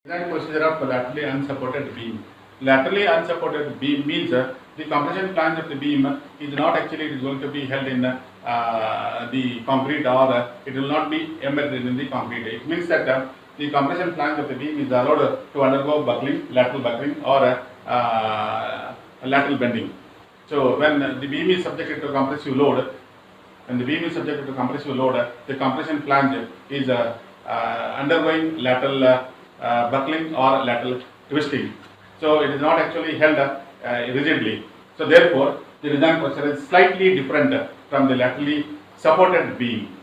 Design procedure of laterally unsupported beam. Laterally unsupported beam means the compression flange of the beam is not actually it is going to be held in the concrete, or it will not be embedded in the concrete. It means that the compression flange of the beam is allowed to undergo lateral buckling, or lateral bending. So when the beam is subjected to compressive load, the compression flange is undergoing lateral buckling or lateral twisting. So it is not actually held rigidly. So therefore, the design procedure is slightly different from the laterally supported beam.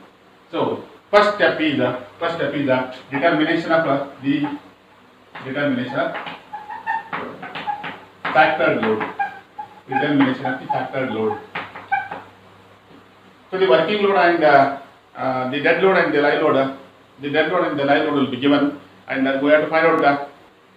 So first step is determination of the determination of factored load. Determination of the factored load. So the working load and the dead load and the live load, will be given, and we have to find out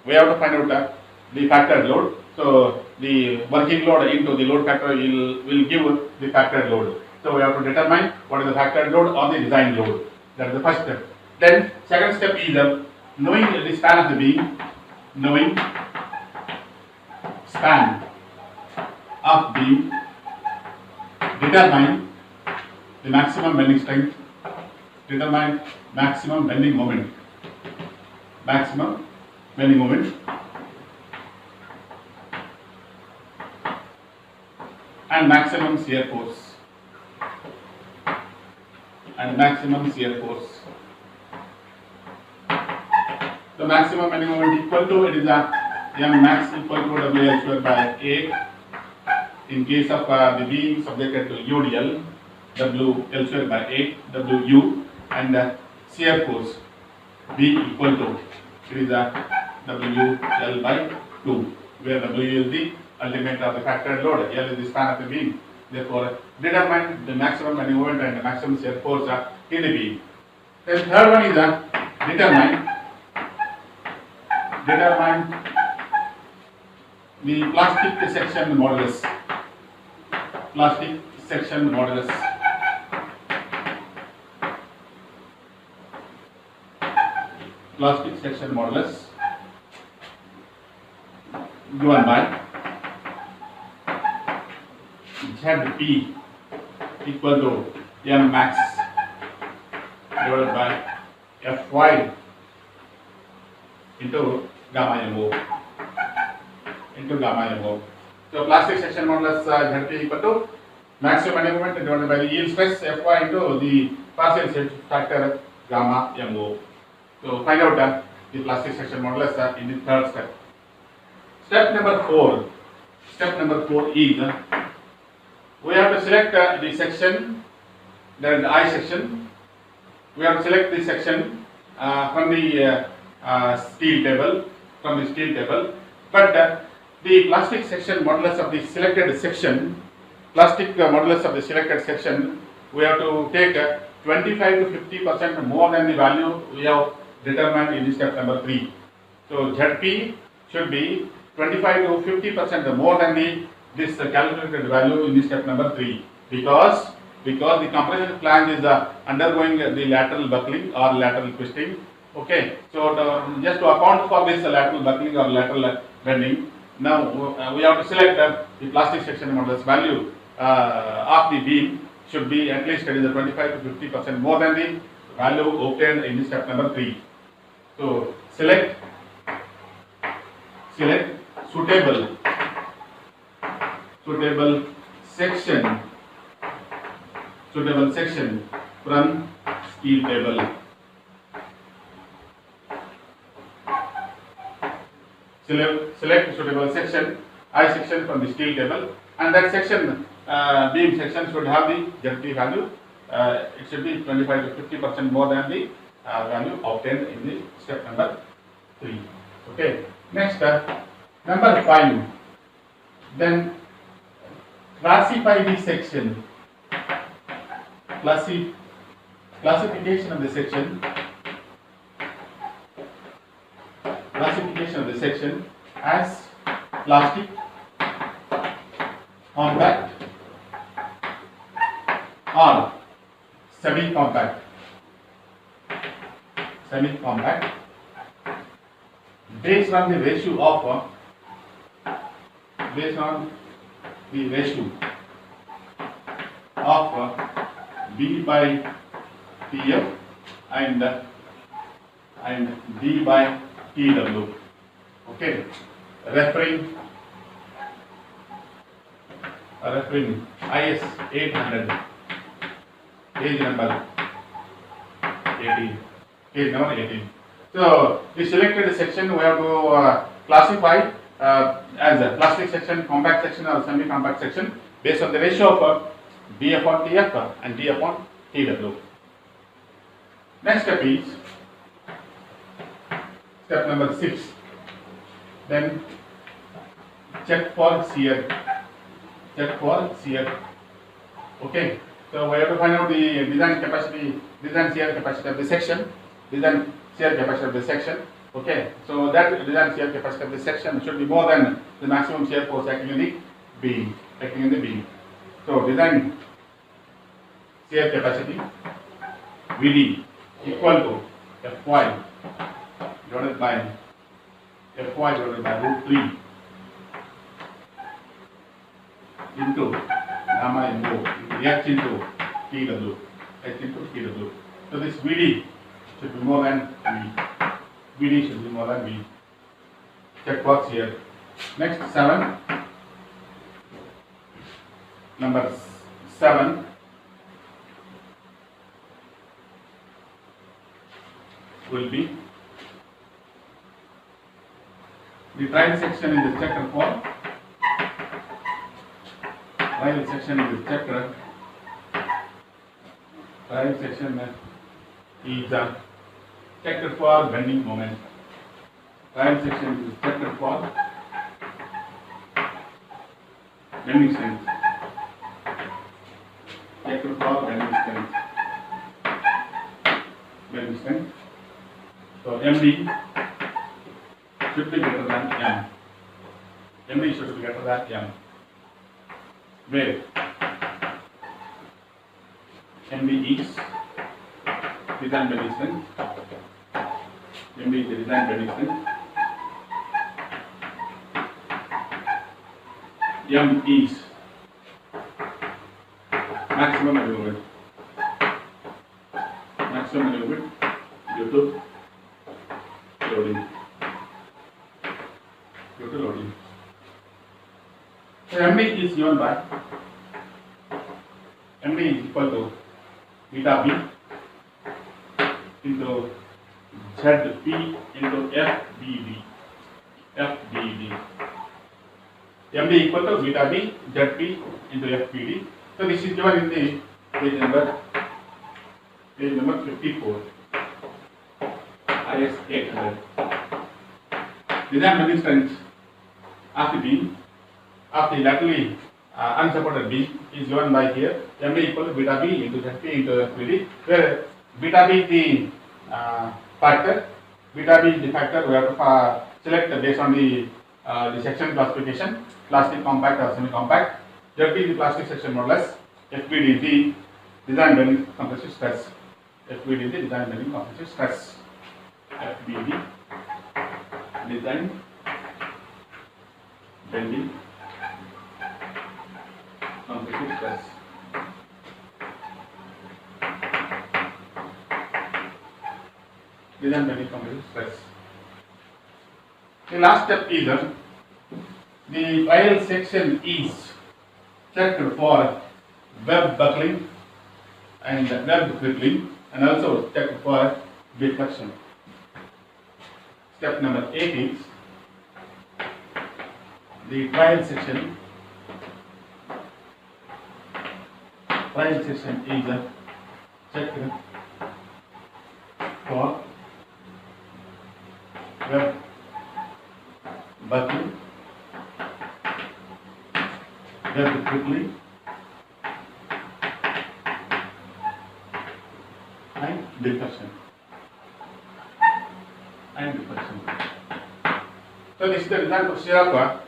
the factored load. So the working load into the load factor will give the factored load. So we have to determine what is the factored load or the design load. That is the first step. Then second step is knowing the span of the beam. Knowing span of beam, determine the maximum bending strength, determine maximum bending moment, and maximum shear force, The maximum bending moment equal to, it is M max equal to WL square by A. In case of the beam subjected to UDL, WL square by 8 WU, and shear force B equal to, it is WL by 2, where W is the ultimate of the factored load, L is the span of the beam. Therefore, determine the maximum bending moment and the maximum shear force in the beam. Then third one is determine the plastic section modulus. Plastic section modulus. Plastic section modulus given by ZP equal to M max divided by Fy into gamma MO. So plastic section modulus ZP equal to maximum bending moment divided by the yield stress Fy into the partial shift factor gamma MO. So find out the plastic section modulus in the third step. Step number 4 is we have to select the section, that is the I section. We have to select the section from the steel table, but the plastic section modulus of the selected section, we have to take 25 to 50% more than the value we have determined in step number 3. So ZP should be 25 to 50% more than this calculated value in step number 3, because the compression flange is undergoing the lateral buckling or lateral twisting. Okay, so just to account for this lateral buckling or lateral bending, now we have to select the plastic section modulus value of the beam should be at least 25 to 50% more than the value obtained in step number 3. So select suitable section from steel table. Select suitable section, I section from the steel table, and that section, beam section, should have the ZP value. It should be 25 to 50% more than the value obtained in the step number 3. Okay. Next, number 5. Then classify the section. Classification of the section. As plastic, compact, or semi-compact, based on the ratio of based on the ratio of B by TF and D by TW. Okay, referring IS 800, page number 18. Page number 18. So the selected section we have to classify as a plastic section, compact section or semi-compact section based on the ratio of B upon TF and D upon TW. Next step is step number 6. Then check for shear. Check for shear. Okay. So we have to find out the design shear capacity of the section. Design shear capacity of the section. Okay. So that design shear capacity of the section should be more than the maximum shear force acting in the beam. So design shear capacity VD equal to Fy divided by root 3 into gamma into H into TW. So this VD should be more than V. Check box here. Next number 7. Will be the trial section in the checker form. Trial section is checker. Trial section is checker for bending moment. Trial section is checker for bending strength. Checker for bending strength. So MD should be greater than M. MD should be greater than M. Where MD is design bending strength. MD is the design bending strength. M is maximum maneuver. Due to loading. So MD is given by MD is equal to beta B into ZP into FBD. MD equal to beta B ZP into FBD. So this is given in the page number 54. IS 800. Design bending strength of the beam of the laterally unsupported beam is given by here MD equal to beta B into ZP into FBD, where beta B is the factor. Beta B is the factor we have to select based on the section classification, plastic, compact or semi-compact. ZP is the plastic section modulus. FBD is the design bending compressive stress. FBD is the design bending compressive stress. FBD design bending compressive stress. Design bending compressive stress. The last step is the trial section is checked for web buckling and web crippling, and also checked for deflection. Step number 8 is the trial section. Trial section is checked for web buckling, web crippling, and deflection. So this is the design procedure of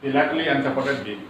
the laterally unsupported beam.